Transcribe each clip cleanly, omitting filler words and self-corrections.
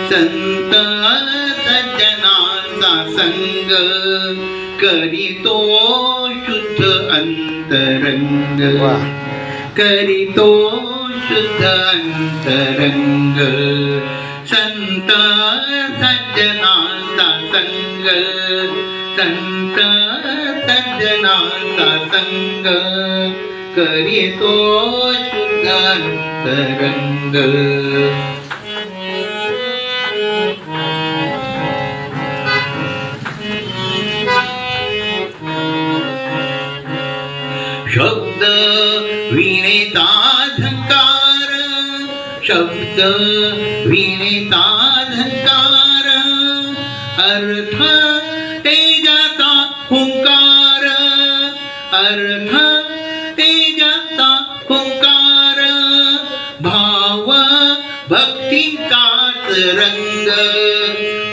संत सज्जनांचा संग करीतो शुद्ध अंतरंग करीतो शुद्ध अंतरंग संत सज्जनांचा संग संत सज्जनांचा संग करीतो शुद्ध अंतरंग शब्द विनेता झंकार शब्द विनेता झंकार अर्थ तेजाचा हुंकार अर्थ तेजाचा हुंकार भाव भक्तीचाच रंग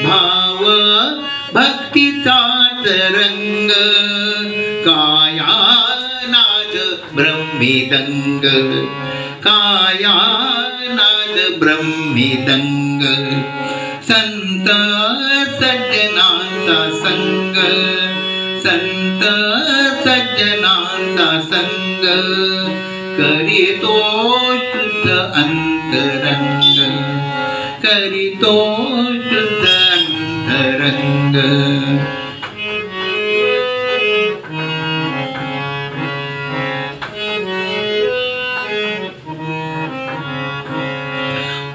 भाव भक्तीचाच रंग काया नाद ब्रह्मीदंग काया नाद ब्रह्मीदंग संत सज्जनांचा संग संत सज्जनांचा संग करीतो शुद्ध अंतरंग करीतो शुद्ध अंतरंग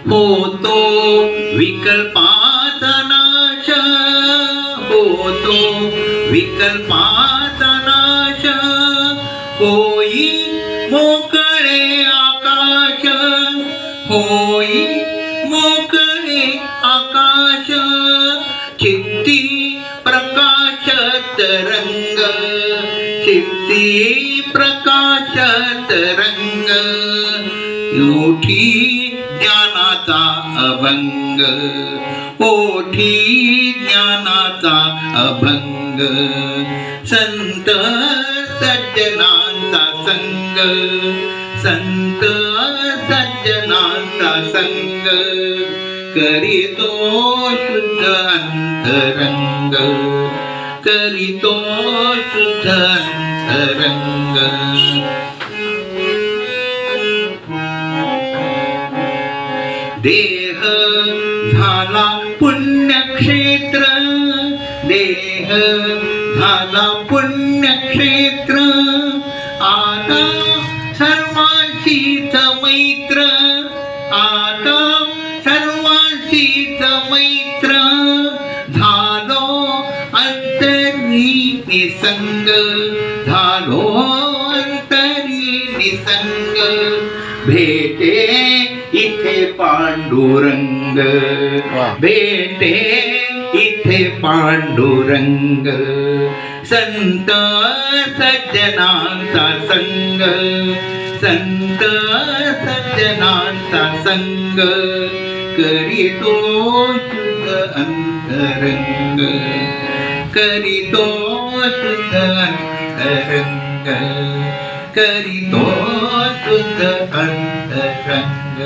होतो विकल्पाचा नाश होतो विकल्पाचा नाश होई मोकळे आकाश होई मोकळे आकाश चित्ती प्रकाशत रंग चित्ती प्रकाशत रंग ओठी ज्ञानाचा अभंग ओठी ज्ञानाचा अभंग संत सज्जनांचा संग संत सज्जनांचा संग करीतो शुद्ध अंतरंग करीतो शुद्ध अंतरंग देह झाला पुण्यक्षेत्र देह झाला पुण्यक्षेत्र आता सर्वांशीच मैत्र आता सर्वांशीच मैत्र झालो अंतरी निसंग झालो अंतरी निसंग भेटे इथे पांडुरंग भेटे इथे पांडुरंग संत सज्जनांचा संग संत सज्जनांचा संग करीतो शुद्ध अंतरंग करीतो शुद्ध अंतरंग करीतो शुद्ध अंतरंग